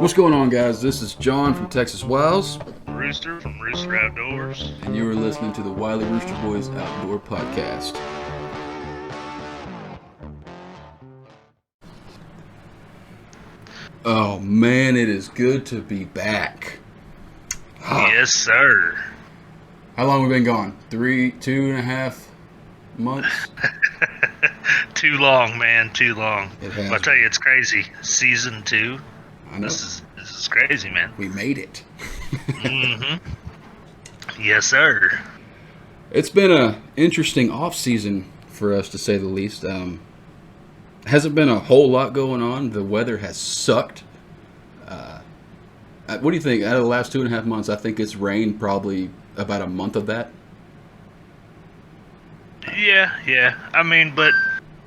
What's going on, guys? This is John from Texas Wiles. Rooster from Rooster Outdoors. And you are listening to the Wiley Rooster Boys Outdoor Podcast. Oh, man, it is good to be back. Yes, sir. How long have we been gone? 2.5 months? Too long, man. Too long. It has. I tell you, it's crazy. Season 2. I know. This is crazy, man. We made it. Mm-hmm. Yes, sir. It's been an interesting off-season for us, to say the least. Hasn't been a whole lot going on. The weather has sucked. What do you think? Out of the last 2.5 months, I think it's rained probably about a month of that. Yeah. I mean, but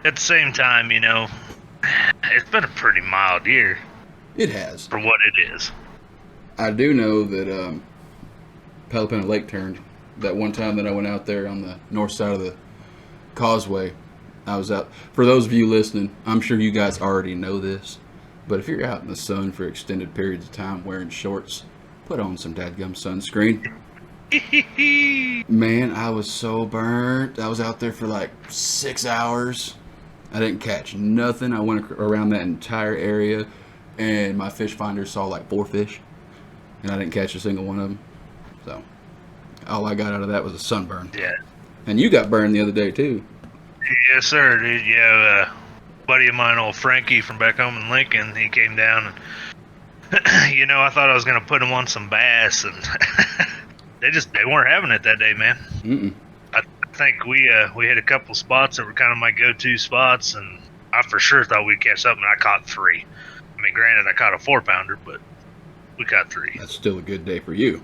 at the same time, it's been a pretty mild year. It has. For what it is. I do know that Peloponnese Lake turned. That one time that I went out there on the north side of the causeway, I was out. For those of you listening, I'm sure you guys already know this, but if you're out in the sun for extended periods of time wearing shorts, put on some dadgum sunscreen. Man, I was so burnt. I was out there for like 6 hours. I didn't catch nothing. I went around that entire area, and my fish finder saw like 4 fish, and I didn't catch a single one of them. So all I got out of that was a sunburn. Yeah. And you got burned the other day too. Yes, sir, dude. Yeah, buddy of mine, old Frankie from back home in Lincoln, he came down and, I thought I was going to put him on some bass, and they weren't having it that day, man. Mm-mm. I think we hit a couple spots that were kind of my go-to spots, and I for sure thought we'd catch something, and I caught 3. I mean, granted, I caught a 4-pounder, but we caught 3. That's still a good day for you.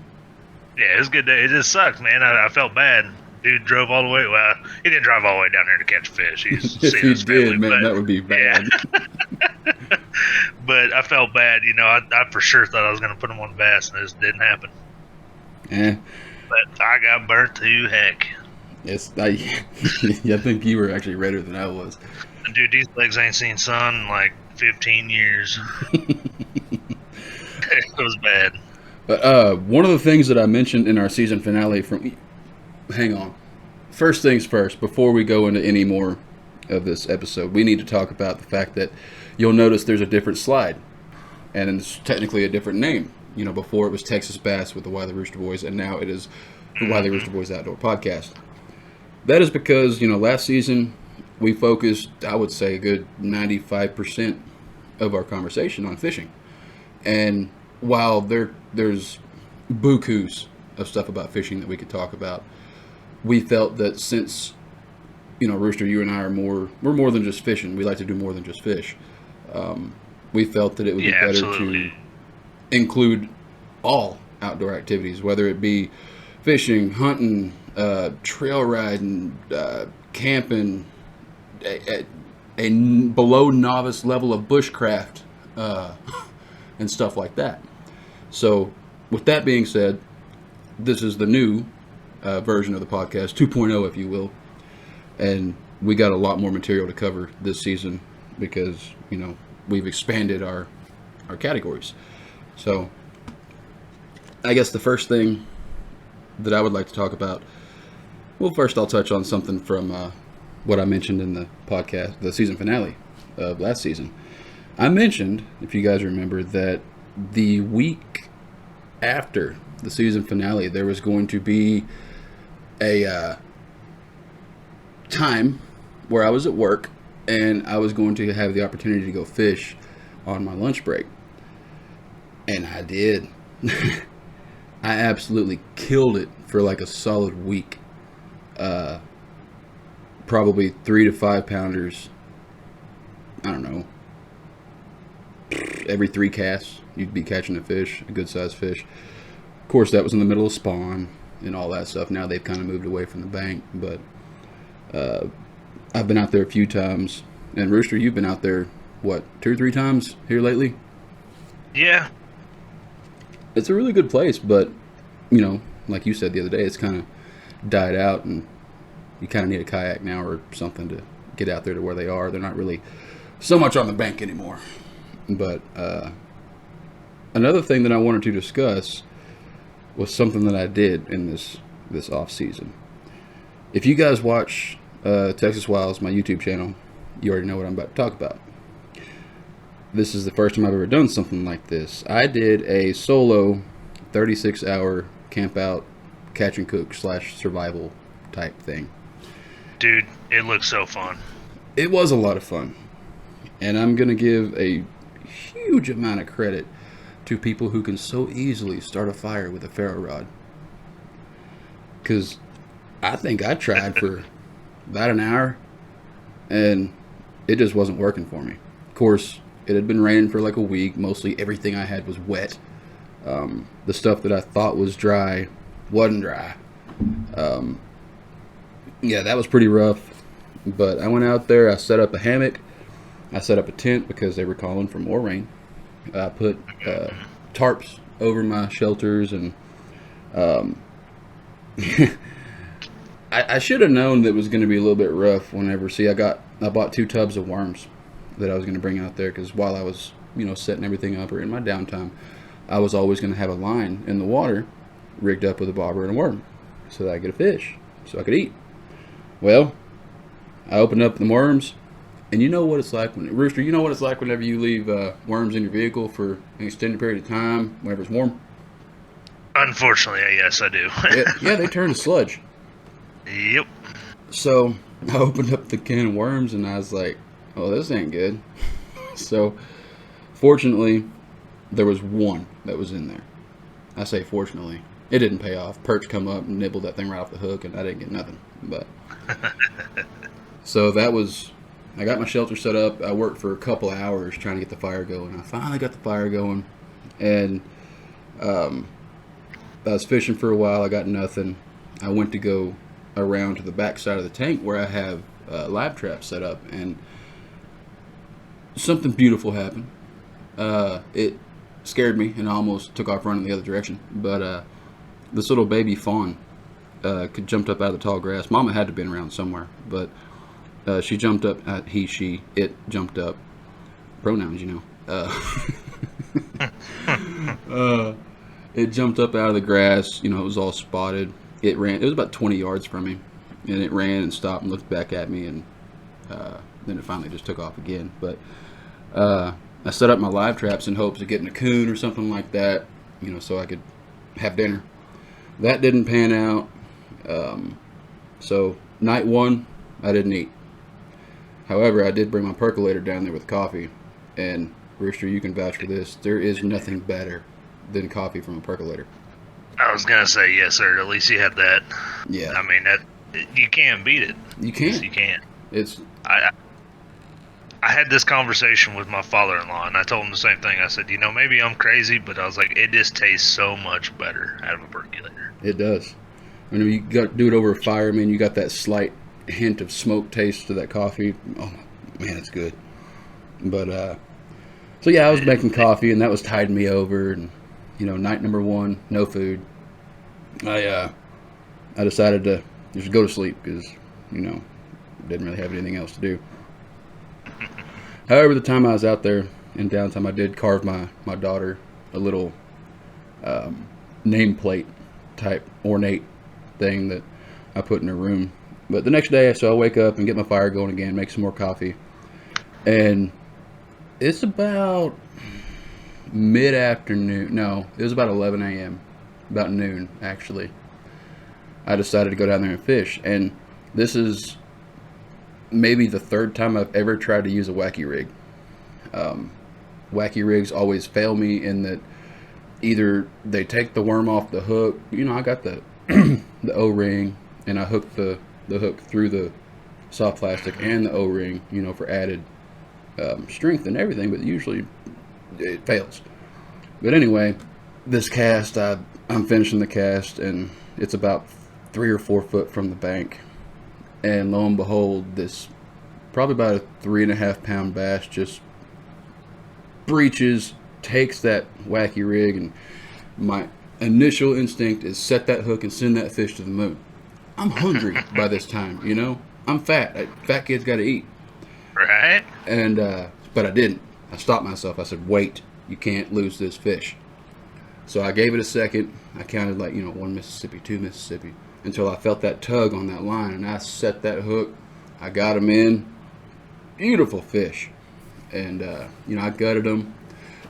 Yeah, it was a good day. It just sucked, man. I felt bad. Dude drove all the way. Well, he didn't drive all the way down here to catch fish. If he did, man, that would be bad. Yeah. But I felt bad. I for sure thought I was going to put him on bass, and it just didn't happen. Yeah. But I got burnt to heck. Yes, I think you were actually redder than I was. Dude, these legs ain't seen sun in like 15 years. It was bad. But one of the things that I mentioned in our season finale hang on. First things first, before we go into any more of this episode, we need to talk about the fact that you'll notice there's a different slide. And it's technically a different name. Before it was Texas Bass with the Wiley Rooster Boys, and now it is the Wiley Rooster Boys Outdoor Podcast. That is because, last season we focused, I would say, a good 95% of our conversation on fishing. And while there's bukus of stuff about fishing that we could talk about, we felt that since, Rooster, you and I we're more than just fishing. We like to do more than just fish. We felt that it would be better absolutely. to include all outdoor activities, whether it be fishing, hunting, trail riding, camping, a below novice level of bushcraft, and stuff like that. So, with that being said, this is the new version of the podcast, 2.0, if you will. And we got a lot more material to cover this season because, we've expanded our categories. So, I guess the first thing that I would like to talk about, well, first I'll touch on something from what I mentioned in the podcast, the season finale of last season. I mentioned, if you guys remember, that the week after the season finale, there was going to be a time where I was at work and I was going to have the opportunity to go fish on my lunch break. And I did. I absolutely killed it for like a solid week. Probably 3 to 5 pounders. I don't know. Every 3 casts, you'd be catching a fish, a good sized fish. Of course, that was in the middle of spawn and all that stuff. Now they've kind of moved away from the bank, but I've been out there a few times. And Rooster, you've been out there, what, 2 or 3 times here lately? Yeah. It's a really good place, but, like you said the other day, it's kind of died out, and you kind of need a kayak now or something to get out there to where they are. They're not really so much on the bank anymore. But another thing that I wanted to discuss was something that I did in this off season. If you guys watch Texas Wilds, my YouTube channel, you already know what I'm about to talk about. This is the first time I've ever done something like this. I did a solo 36-hour camp out, catch and cook / survival type thing. Dude, it looks so fun. It was a lot of fun. And I'm going to give a huge amount of credit to people who can so easily start a fire with a ferro rod. Because I think I tried for about an hour, and it just wasn't working for me. Of course, it had been raining for like a week. Mostly everything I had was wet. The stuff that I thought was dry wasn't dry. Yeah, that was pretty rough. But I went out there, I set up a hammock, I set up a tent because they were calling for more rain. I put tarps over my shelters, and I should have known that it was going to be a little bit rough whenever, I bought 2 tubs of worms that I was going to bring out there, because while I was, setting everything up or in my downtime, I was always going to have a line in the water rigged up with a bobber and a worm so that I could get a fish so I could eat. Well, I opened up the worms, and you know what it's like Rooster, you know what it's like whenever you leave worms in your vehicle for an extended period of time whenever it's warm? Unfortunately, yes, I do. Yeah, they turn to sludge. Yep. So I opened up the can of worms, and I was like, oh, this ain't good. So fortunately, there was one that was in there. I say fortunately. It didn't pay off. Perch come up and nibbled that thing right off the hook, and I didn't get nothing. But so that was, I got my shelter set up. I worked for a couple hours trying to get the fire going. I finally got the fire going, and I was fishing for a while. I got nothing. I went to go around to the back side of the tank where I have live traps set up, and something beautiful happened. It scared me, and I almost took off running the other direction. But this little baby fawn jumped up out of the tall grass. Mama had to have been around somewhere, but she jumped up. He, she, it jumped up. Pronouns, It jumped up out of the grass. It was all spotted. It ran. It was about 20 yards from me, and it ran and stopped and looked back at me, and then it finally just took off again. But I set up my live traps in hopes of getting a coon or something like that, so I could have dinner. That didn't pan out. So night 1, I didn't eat. However, I did bring my percolator down there with coffee, and Rooster, you can vouch for this. There is nothing better than coffee from a percolator. I was gonna say yes, sir. At least you had that. Yeah. I mean, that you can't beat it. You can't. Yes, you can't. It's. I had this conversation with my father-in-law, and I told him the same thing. I said, maybe I'm crazy, but I was like, it just tastes so much better out of a percolator. It does. When you do it over a fire, man, you got that slight hint of smoke taste to that coffee. Oh man, it's good. But so yeah, I was making coffee, and that was tiding me over. And night number 1, no food. I decided to just go to sleep because didn't really have anything else to do. However, the time I was out there in downtime, I did carve my daughter a little nameplate type ornate thing that I put in her room. But the next day, so I wake up and get my fire going again, make some more coffee, and it's about mid-afternoon. No, it was about 11 a.m. About noon, actually. I decided to go down there and fish, and this is maybe the 3rd time I've ever tried to use a wacky rig. Wacky rigs always fail me in that either they take the worm off the hook. I got the the O-ring, and I hooked the hook through the soft plastic and the O-ring, for added strength and everything, but usually it fails. But anyway, this cast, I'm finishing the cast, and it's about 3 or 4 foot from the bank. And lo and behold, this probably about a 3.5 pound bass just breaches, takes that wacky rig, and my initial instinct is set that hook and send that fish to the moon. I'm hungry by this time, I'm fat. Fat kids got to eat. Right. And but I didn't. I stopped myself. I said, wait, you can't lose this fish. So I gave it a second. I counted like, 1 Mississippi, 2 Mississippi, until I felt that tug on that line, and I set that hook. I got him in. Beautiful fish. And, I gutted them.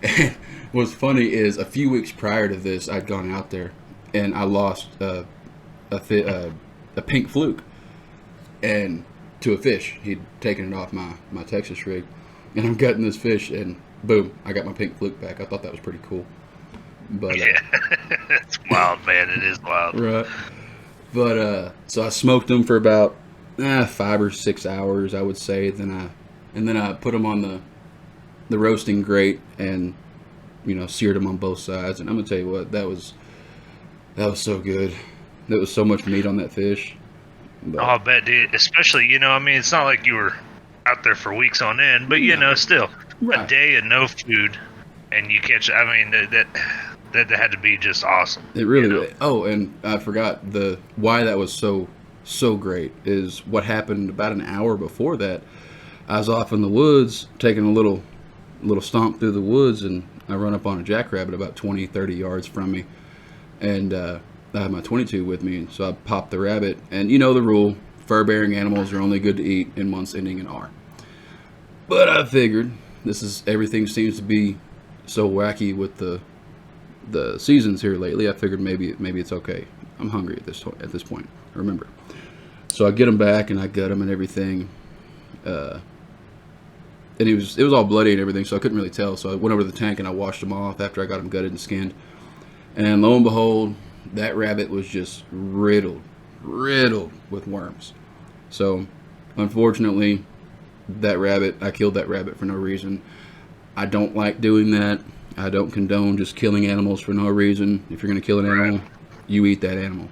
And what's funny is a few weeks prior to this, I'd gone out there, and I lost a pink fluke and to a fish. He'd taken it off my Texas rig, and I'm gutting this fish, and boom, I got my pink fluke back. I thought that was pretty cool. But yeah, it's wild, man. It is wild. Right. But so I smoked them for about 5 or 6 hours, I would say. Then I put them on the roasting grate and seared them on both sides. And I'm gonna tell you what, that was so good. There was so much meat on that fish. But, oh, I bet, dude. Especially, it's not like you were out there for weeks on end, but still, right. A day of no food, and you catch. That had to be just awesome. It really. Oh, and I forgot why that was so great is what happened about an hour before that. I was off in the woods taking a little stomp through the woods, and I run up on a jackrabbit about 20, 30 yards from me, and I had my 22 with me, so I popped the rabbit. And you know the rule: fur-bearing animals are only good to eat in months ending in R. But I figured everything seems to be so wacky with the seasons here lately. I figured maybe it's okay. I'm hungry at this point. Remember, so I get him back and I gut him and everything. And it was all bloody and everything, so I couldn't really tell. So I went over to the tank and I washed him off after I got him gutted and skinned. And lo and behold, that rabbit was just riddled with worms. So unfortunately, I killed that rabbit for no reason. I don't like doing that. I don't condone just killing animals for no reason. If you're going to kill an animal, you eat that animal.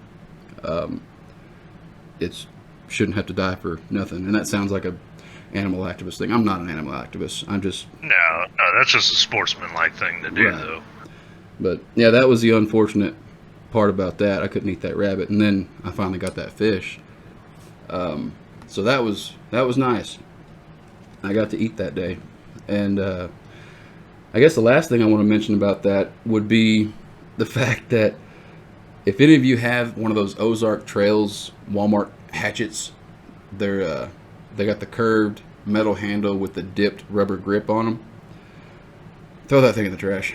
It shouldn't have to die for nothing. And that sounds like a animal activist thing. I'm not an animal activist. I'm just... No, that's just a sportsman-like thing to do, though. But, yeah, that was the unfortunate part about that. I couldn't eat that rabbit. And then I finally got that fish. So that was nice. I got to eat that day. And I guess the last thing I want to mention about that would be the fact that if any of you have one of those Ozark Trails Walmart hatchets, they got the curved metal handle with the dipped rubber grip on them. Throw that thing in the trash.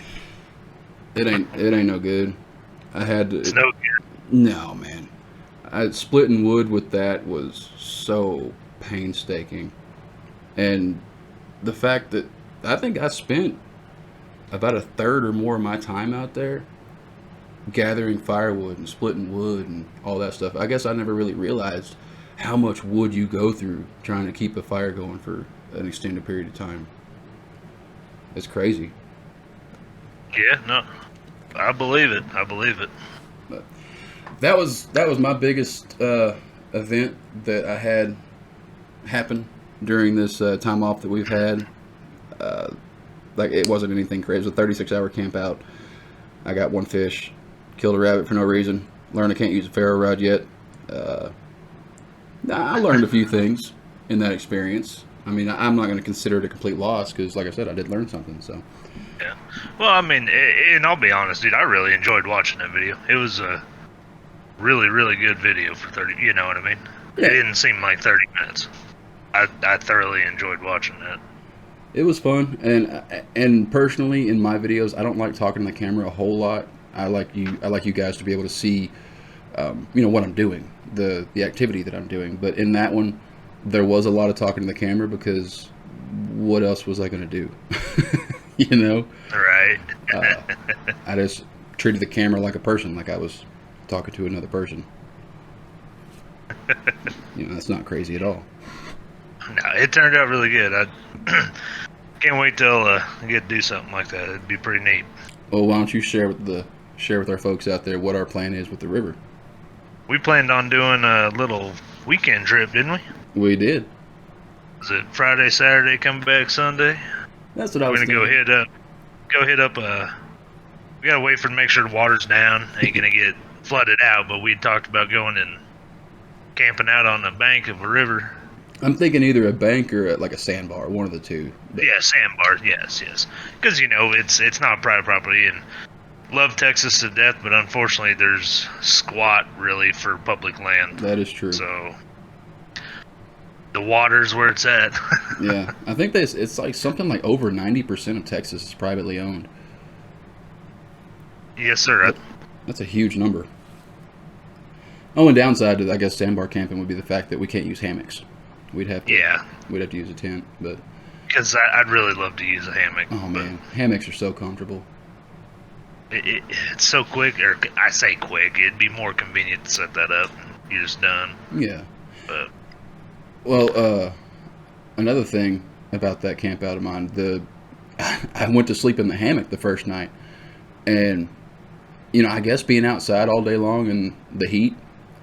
It ain't no good. I had to. It's no good. No, man. Splitting wood with that was so painstaking, and the fact that I think I spent about a third or more of my time out there gathering firewood and splitting wood and all that stuff. I guess I never really realized how much wood you go through trying to keep a fire going for an extended period of time. It's crazy. Yeah, no, I believe it. But that was my biggest event that I had happen during this time off that we've had. Like, it wasn't anything crazy. It was a 36-hour camp out. I got one fish, killed a rabbit for no reason, learned I can't use a ferro rod yet. I learned a few things in that experience. I mean, I'm not going to consider it a complete loss because, like I said, I did learn something. So. Yeah. Well, I mean, and I'll be honest, dude, I really enjoyed watching that video. It was a really, really good video for 30, you know what I mean? Yeah. It didn't seem like 30 minutes. I thoroughly enjoyed watching that. It was fun, and personally, in my videos, I don't like talking to the camera a whole lot. I like you guys to be able to see, what I'm doing, the activity that I'm doing. But in that one, there was a lot of talking to the camera because what else was I going to do? Right. I just treated the camera like a person, like I was talking to another person. That's not crazy at all. No, it turned out really good. I can't wait till I get to do something like that. It'd be pretty neat. Well, why don't you share with our folks out there what our plan is with the river? We planned on doing a little weekend trip, didn't we? We did. Was it Friday, Saturday, coming back Sunday? That's what I was thinking. We're gonna go hit up. We gotta wait for to make sure the water's down. Ain't gonna get flooded out, but we talked about going and camping out on the bank of a river. I'm thinking either a bank or like a sandbar, one of the two. But. Yeah, sandbar. Yes. Because it's not private property, and love Texas to death, but unfortunately, there's squat really for public land. That is true. So the water's where it's at. Yeah, I think it's like something like over 90% of Texas is privately owned. Yes, sir. That's a huge number. Only downside to, I guess, sandbar camping would be the fact that we can't use hammocks. We'd have to use a tent, but because I'd really love to use a hammock. Oh man, hammocks are so comfortable. It's so quick, or I say quick. It'd be more convenient to set that up and you're just done. Yeah. But another thing about that camp out of mine, I went to sleep in the hammock the first night, and I guess being outside all day long in the heat,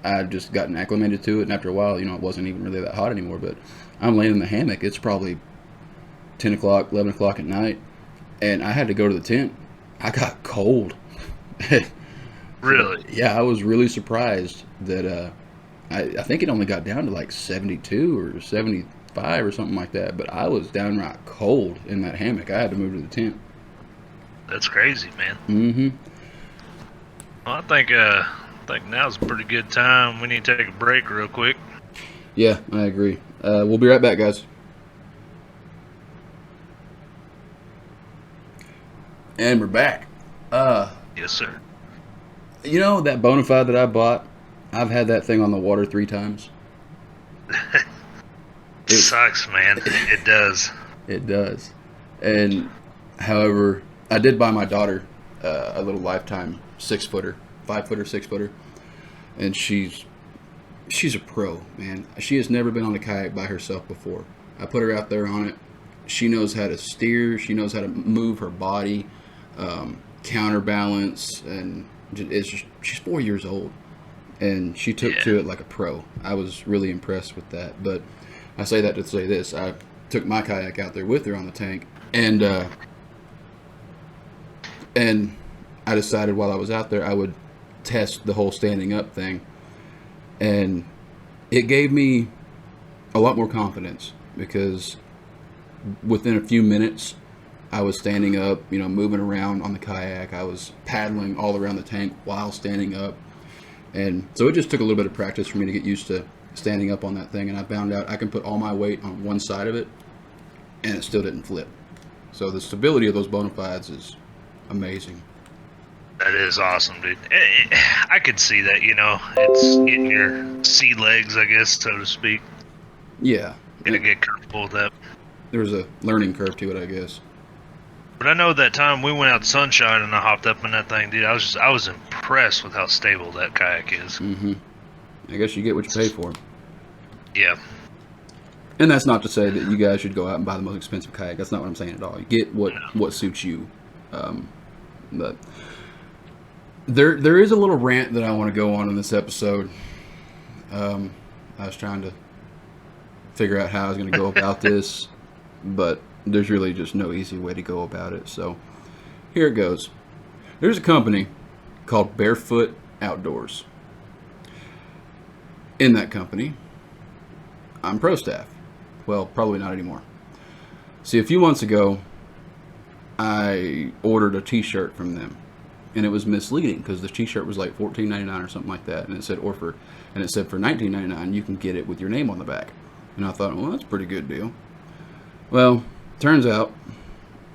I'd just gotten acclimated to it, and after a while, it wasn't even really that hot anymore. But I'm laying in the hammock. It's probably 10 o'clock, 11 o'clock at night, and I had to go to the tent. I got cold. Really? Yeah, I was really surprised that I think it only got down to like 72 or 75 or something like that, but I was downright cold in that hammock. I had to move to the tent. That's crazy, man. Mm-hmm. Well, I think now's a pretty good time. We need to take a break real quick. Yeah, I agree. We'll be right back, guys. And we're back. Yes, sir. That Bonafide that I bought, I've had that thing on the water 3 times. It sucks, man. It does. It does. And, however, I did buy my daughter a little Lifetime 6-footer, 5-footer, 6-footer. And she's a pro, man. She has never been on a kayak by herself before. I put her out there on it. She knows how to steer. She knows how to move her body, counterbalance, and she's 4 years old, and she took to it like a pro. I was really impressed with that. But I say that to say this: I took my kayak out there with her on the tank, and I decided while I was out there I would test the whole standing up thing, and it gave me a lot more confidence because within a few minutes I was standing up, moving around on the kayak. I was paddling all around the tank while standing up, and so it just took a little bit of practice for me to get used to standing up on that thing, and I found out I can put all my weight on one side of it and it still didn't flip. So the stability of those Bonafides is amazing. That is awesome, dude. I could see that, it's getting your sea legs, I guess, so to speak. Yeah. Gotta get comfortable with that. There's a learning curve to it, I guess. But I know that time we went out Sunshine and I hopped up in that thing, dude. I was impressed with how stable that kayak is. Mm-hmm. I guess you get what you pay for. Yeah. And that's not to say that you guys should go out and buy the most expensive kayak. That's not what I'm saying at all. You get what suits you. But there is a little rant that I want to go on in this episode. I was trying to figure out how I was going to go about this, but there's really just no easy way to go about it. So here it goes. There's a company called Barefoot Outdoors. In that company, I'm pro staff. Well, probably not anymore. See, a few months ago, I ordered a t-shirt from them, and it was misleading because the t-shirt was like $14.99 or something like that, and it said for $19.99 you can get it with your name on the back. And I thought, well, that's a pretty good deal. Well, turns out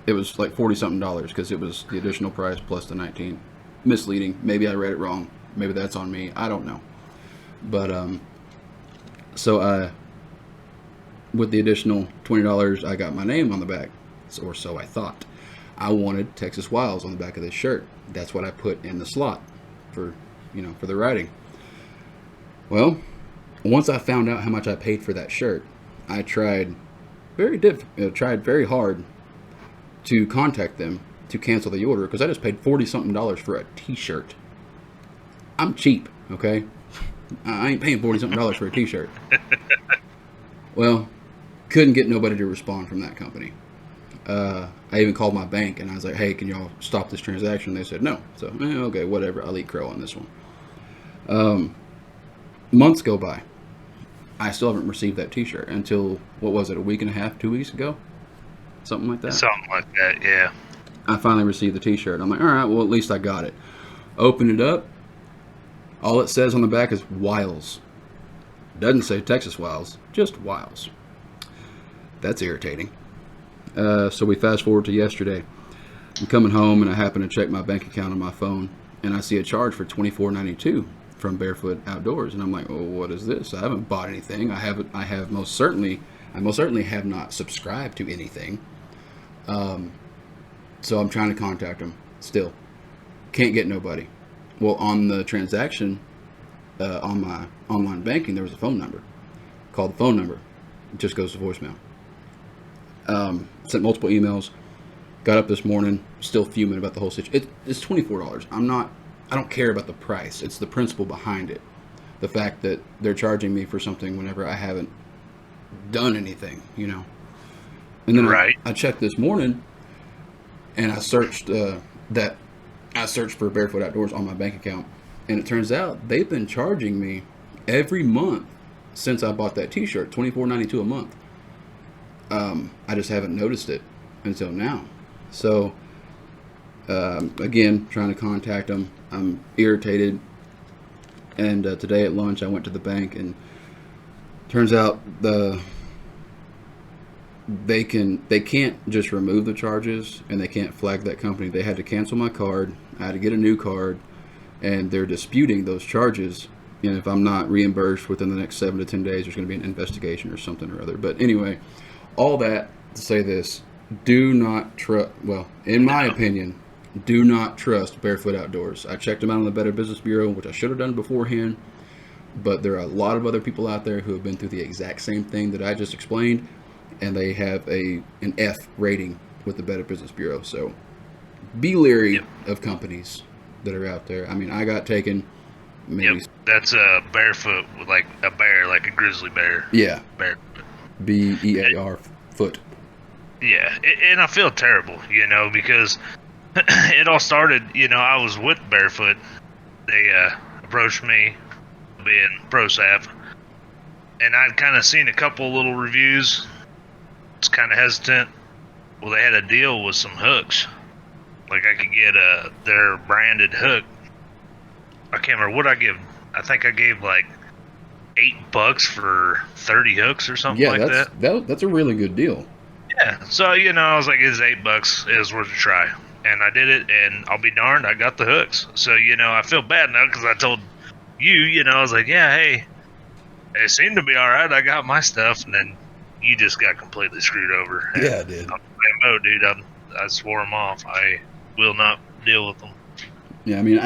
it was like $40-something because it was the additional price plus the $19. Misleading. Maybe I read it wrong. Maybe that's on me. I don't know. But so with the additional $20, I got my name on the back, or so I thought. I wanted Texas Wilds on the back of this shirt. That's what I put in the slot for the writing. Well, once I found out how much I paid for that shirt, I tried very hard to contact them to cancel the order because I just paid $40-something for a t-shirt. I'm cheap, okay? I ain't paying $40-something for a t-shirt. Well, couldn't get nobody to respond from that company. I even called my bank and I was like, hey, can y'all stop this transaction? They said no. So, okay, whatever. I'll eat crow on this one. Months go by. I still haven't received that t-shirt until, what was it, a week and a half, 2 weeks ago? Something like that? Something like that, yeah. I finally received the T-shirt. I'm like, all right, well, at least I got it. Open it up. All it says on the back is Wiles. Doesn't say Texas Wiles, just Wiles. That's irritating. So we fast forward to yesterday. I'm coming home and I happen to check my bank account on my phone, and I see a charge for $24.92 from Barefoot Outdoors, and I'm like, oh, what is this? I haven't bought anything. I most certainly have not subscribed to anything. So I'm trying to contact them. Still can't get nobody. Well, on the transaction on my online banking, there was a phone number. Called the phone number. It just goes to voicemail. Sent multiple emails. Got up this morning, still fuming about the whole situation. It's $24. I don't care about the price. It's the principle behind it. The fact that they're charging me for something whenever I haven't done anything, you know. And then right. I checked this morning, and I searched for Barefoot Outdoors on my bank account, and it turns out they've been charging me every month since I bought that T-shirt, $24.92 a month. I just haven't noticed it until now. So, again, trying to contact them. I'm irritated. And today at lunch, I went to the bank, and turns out they can't just remove the charges, and they can't flag that company. They had to cancel my card. I had to get a new card, and they're disputing those charges. And if I'm not reimbursed within the next 7 to 10 days, there's going to be an investigation or something or other. But anyway, all that to say this: do not trust. Well, in my opinion, do not trust Barefoot Outdoors. I checked them out on the Better Business Bureau, which I should have done beforehand. But there are a lot of other people out there who have been through the exact same thing that I just explained, and they have an F rating with the Better Business Bureau. So be leery of companies that are out there. I mean, I got taken. Maybe. Yep, that's a barefoot, like a bear, like a grizzly bear. Yeah. Bear. BEAR foot. Yeah, and I feel terrible, you know, because it all started, you know, I was with Barefoot. They approached me, being ProSav, and I'd kind of seen a couple little reviews. It's kind of hesitant. Well, they had a deal with some hooks. Like I could get their branded hook. I can't remember what I give. I think I gave like $8 for 30 hooks or something like that. That's a really good deal. Yeah. So, you know, I was like, it's $8. It was worth a try. And I did it, and I'll be darned, I got the hooks. So, you know, I feel bad now because I told you know, I was like, yeah, hey, it seemed to be all right. I got my stuff, and then you just got completely screwed over. And yeah, I did. Oh, dude, I swore them off. I will not deal with them. Yeah, I mean,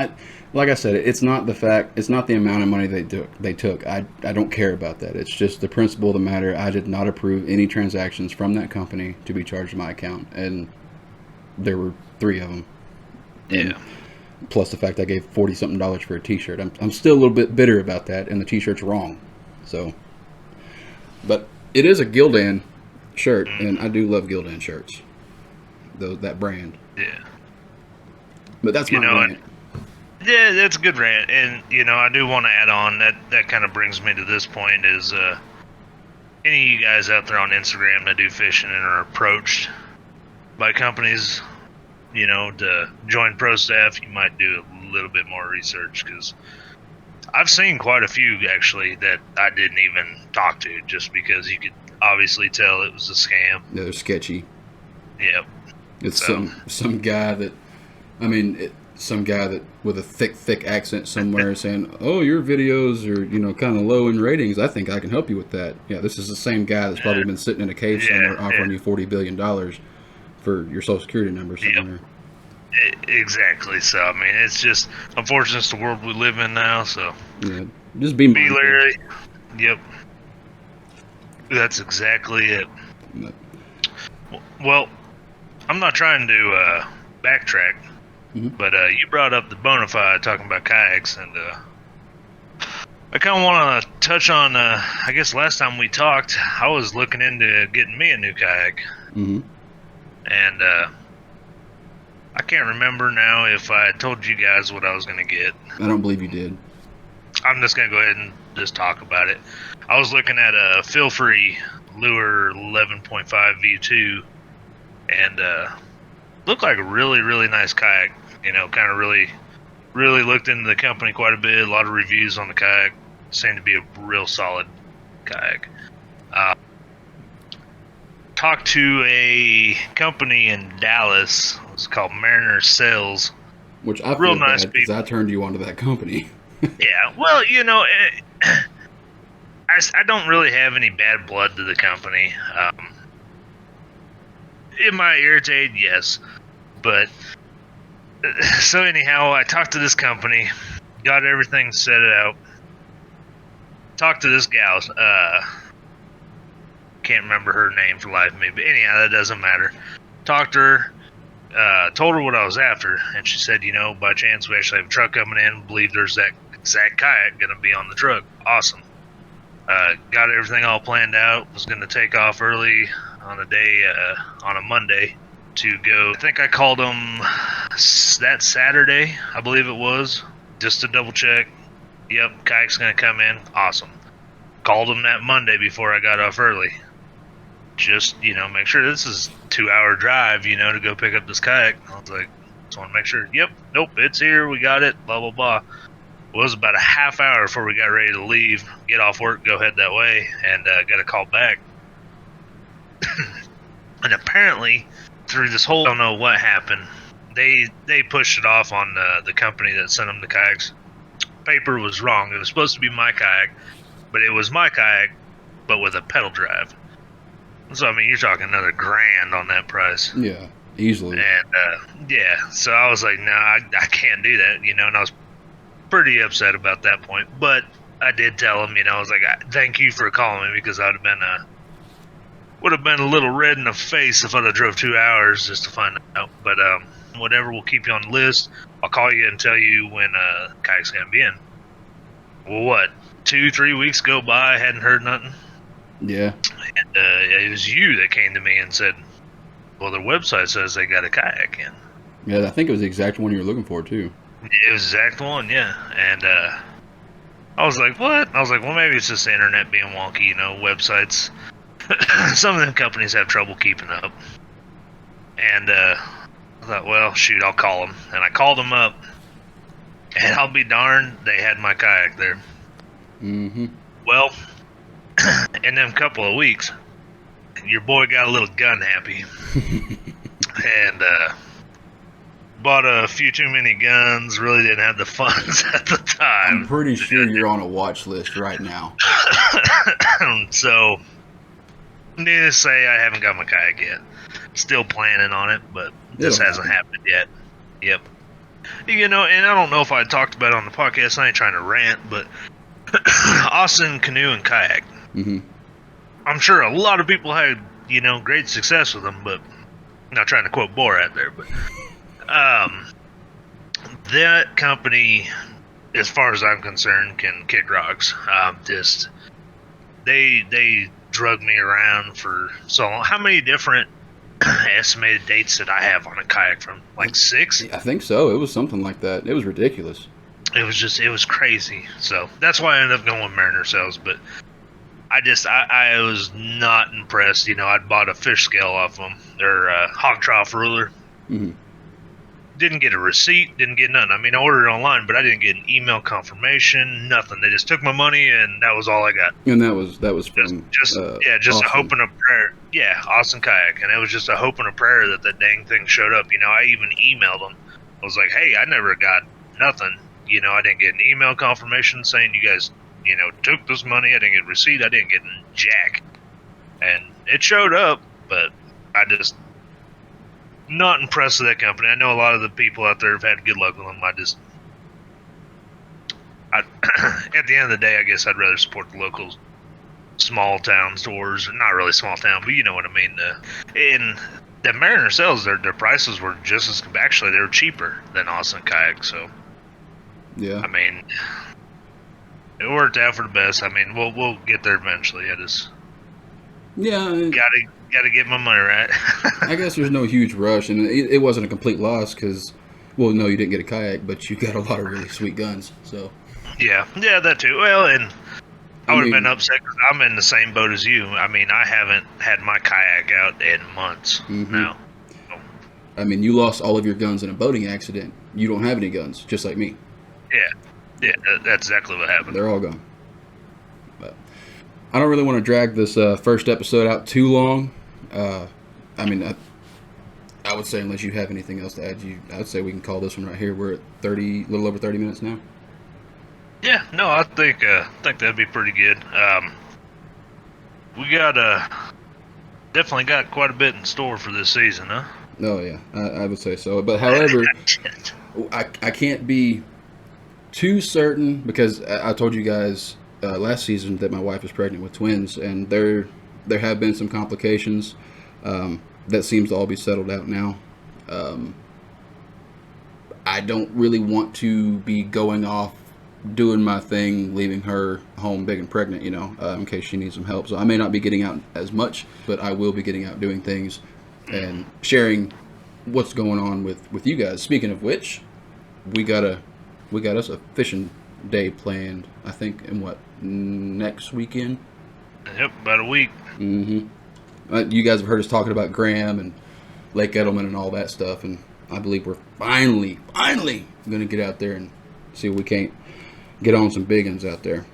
like I said, it's not the amount of money they took. I don't care about that. It's just the principle of the matter. I did not approve any transactions from that company to be charged to my account, and there were 3 of them. Yeah. Plus the fact I gave $40-something for a T-shirt. I'm still a little bit bitter about that, and the T-shirt's wrong. So, but it is a Gildan shirt, and I do love Gildan shirts. That brand. Yeah. But that's my rant. Yeah, that's a good rant, and you know, I do want to add on that kind of brings me to this point is any of you guys out there on Instagram that do fishing and are approached by companies, you know, to join ProStaff, you might do a little bit more research, because I've seen quite a few actually that I didn't even talk to, just because you could obviously tell it was a scam. Yeah, they're sketchy. Yep. It's some guy that, I mean, some guy that with a thick accent somewhere saying, "Oh, your videos are, you know, kind of low in ratings. I think I can help you with that." Yeah, this is the same guy that's probably been sitting in a cave somewhere offering you $40 billion for your social security number somewhere. Exactly. So I mean, it's just unfortunate, it's the world we live in now. So yeah, just be leery. Yep. That's exactly it. Well, I'm not trying to backtrack, but you brought up the Bonafide talking about kayaks, and I kind of want to touch on, I guess last time we talked, I was looking into getting me a new kayak. Mm-hmm. And I can't remember now if I told you guys what I was going to get. I don't believe you did. I'm just going to go ahead and just talk about it. I was looking at a feel-free Lure 11.5 V2, and looked like a really, really nice kayak. You know, kind of really looked into the company quite a bit. A lot of reviews on the kayak. Seemed to be a real solid kayak. Talked to a company in Dallas. It's called Mariner Sales. Which I Real feel nice bad because people. I turned you onto that company. Yeah, well, you know, I don't really have any bad blood to the company. It might irritate, yes, but so anyhow, I talked to this company, got everything set out. Talked to this gal. Can't remember her name for life of me, but anyhow, that doesn't matter. Talked to her. Told her what I was after, and she said, you know, by chance we actually have a truck coming in. Believe there's that exact kayak going to be on the truck. Awesome. Got everything all planned out. Was going to take off early on a day, on a Monday, to go. I think I called them that Saturday, I believe it was, just to double check. Yep, kayak's going to come in. Awesome. Called them that Monday before I got off early. Just, you know, make sure this is a 2-hour drive, you know, to go pick up this kayak. I was like, just want to make sure. Yep, nope, it's here. We got it. Blah, blah, blah. It was about a half hour before we got ready to leave, get off work, go head that way, and got a call back. And apparently, through this whole, I don't know what happened, they pushed it off on the company that sent them the kayaks. Paper was wrong. It was supposed to be my kayak, but it was my kayak, but with a pedal drive. So, I mean, you're talking another $1,000 on that price. Yeah, easily. And, yeah, so I was like, no, I can't do that, you know, and I was pretty upset about that point. But I did tell him, you know, I was like, thank you for calling me, because I'd have been, would have been a little red in the face if I'd have drove 2 hours just to find out. But, whatever, we'll keep you on the list. I'll call you and tell you when, kayak's gonna be in. Well, what, 2-3 weeks go by, I hadn't heard nothing. Yeah. And it was you that came to me and said, well, their website says they got a kayak in. Yeah, I think it was the exact one you were looking for, too. It was the exact one, yeah. And I was like, what? I was like, well, maybe it's just the internet being wonky, you know, websites. Some of them companies have trouble keeping up. And I thought, well, shoot, I'll call them. And I called them up, and I'll be darned, they had my kayak there. Mm-hmm. Well, in them couple of weeks, your boy got a little gun happy. And bought a few too many guns, really didn't have the funds at the time. I'm pretty sure you're on a watch list right now. So, needless to say, I haven't got my kayak yet. Still planning on it, but this hasn't happened yet. Yep. You know, and I don't know if I talked about it on the podcast, I ain't trying to rant, but Austin Canoe and Kayak. Mm-hmm. I'm sure a lot of people had, you know, great success with them, but I'm not trying to quote Borat there, but that company, as far as I'm concerned, can kick rocks. Just they drug me around for so long. How many different estimated dates did I have on a kayak from? Like 6? I think so. It was something like that. It was ridiculous. It was crazy. So that's why I ended up going with Mariner Sales. But I was not impressed. You know, I'd bought a fish scale off them, their hog trough ruler. Mm-hmm. Didn't get a receipt, didn't get nothing. I mean, I ordered it online, but I didn't get an email confirmation, nothing. They just took my money, and that was all I got. And that was from just Austin. a hope and a prayer. Yeah, Austin Kayak, and it was just a hope and a prayer that the dang thing showed up. You know, I even emailed them. I was like, hey, I never got nothing. You know, I didn't get an email confirmation saying you guys, you know, took this money. I didn't get a receipt. I didn't get jack. And it showed up, but I just not impressed with that company. I know a lot of the people out there have had good luck with them. At the end of the day, I guess I'd rather support the local small town stores. Not really small town, but you know what I mean. And the Mariner Sales, their prices were just as, actually, they were cheaper than Austin Kayak. So, yeah. I mean, it worked out for the best. I mean, we'll get there eventually. I just gotta get my money right. I guess there's no huge rush, and it wasn't a complete loss because, well, no, you didn't get a kayak, but you got a lot of really sweet guns. So yeah, that too. Well, and I would have been upset because I'm in the same boat as you. I mean, I haven't had my kayak out in months now. I mean, you lost all of your guns in a boating accident. You don't have any guns, just like me. Yeah, that's exactly what happened. They're all gone. But I don't really want to drag this first episode out too long. I mean, I would say unless you have anything else to add, I would say we can call this one right here. We're at a little over 30 minutes now. Yeah, no, I think that'd be pretty good. We definitely got quite a bit in store for this season, huh? Oh yeah, I would say so. But however, I can't be too certain because I told you guys last season that my wife is pregnant with twins, and there have been some complications. That seems to all be settled out now. I don't really want to be going off doing my thing, leaving her home big and pregnant, in case she needs some help. So I may not be getting out as much, but I will be getting out doing things and sharing what's going on with you guys. Speaking of which, we got us a fishing day planned, I think, in next weekend? Yep, about a week. Mm-hmm. You guys have heard us talking about Graham and Lake Edelman and all that stuff, and I believe we're finally going to get out there and see if we can't get on some big ones out there.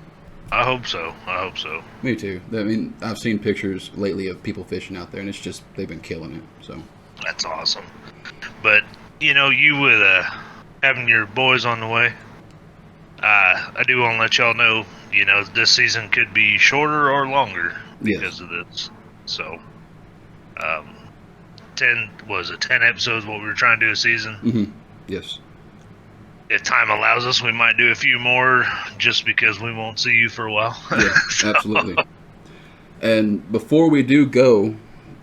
I hope so. Me too. I mean, I've seen pictures lately of people fishing out there, and it's just, they've been killing it. So that's awesome. But, you with having your boys on the way, I do want to let y'all know, this season could be shorter or longer because of this. So, 10 episodes, what we were trying to do a season? Mm-hmm. Yes. If time allows us, we might do a few more just because we won't see you for a while. Yeah, absolutely. And before we do go,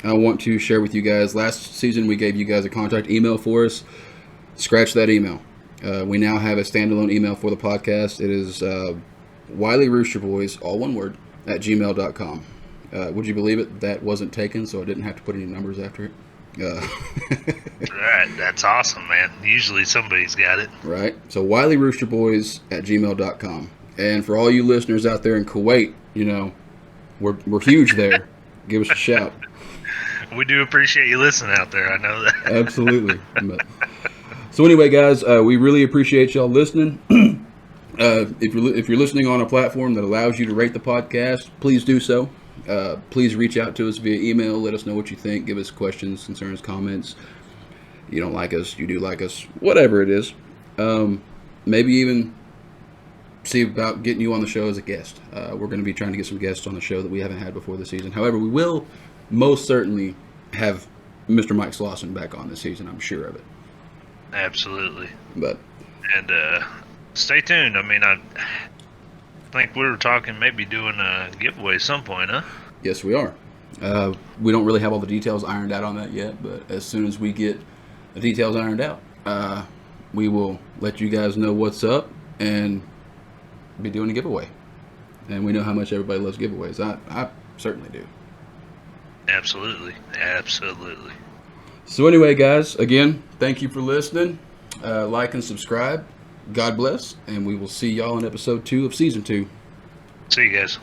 I want to share with you guys, last season we gave you guys a contact email for us. Scratch that email. We now have a standalone email for the podcast. It is Wiley Rooster Boys, all one word, @gmail.com. Would you believe it? That wasn't taken, so I didn't have to put any numbers after it. Right, that's awesome, man. Usually somebody's got it. Right. So Wiley Rooster Boys @gmail.com. And for all you listeners out there in Kuwait, we're huge there. Give us a shout. We do appreciate you listening out there. I know that. Absolutely. So anyway, guys, we really appreciate y'all listening. If you're listening on a platform that allows you to rate the podcast, please do so. Please reach out to us via email. Let us know what you think. Give us questions, concerns, comments. You don't like us, you do like us, whatever it is. Maybe even see about getting you on the show as a guest. We're going to be trying to get some guests on the show that we haven't had before this season. However, we will most certainly have Mr. Mike Slauson back on this season. I'm sure of it. Absolutely. And stay tuned. I mean, I think we were talking maybe doing a giveaway at some point, huh? Yes, we are. We don't really have all the details ironed out on that yet, but as soon as we get the details ironed out, we will let you guys know what's up and be doing a giveaway. And we know how much everybody loves giveaways. I certainly do. Absolutely. So anyway, guys, again, thank you for listening. Like and subscribe. God bless, and we will see y'all in episode 2 of season 2. See you guys.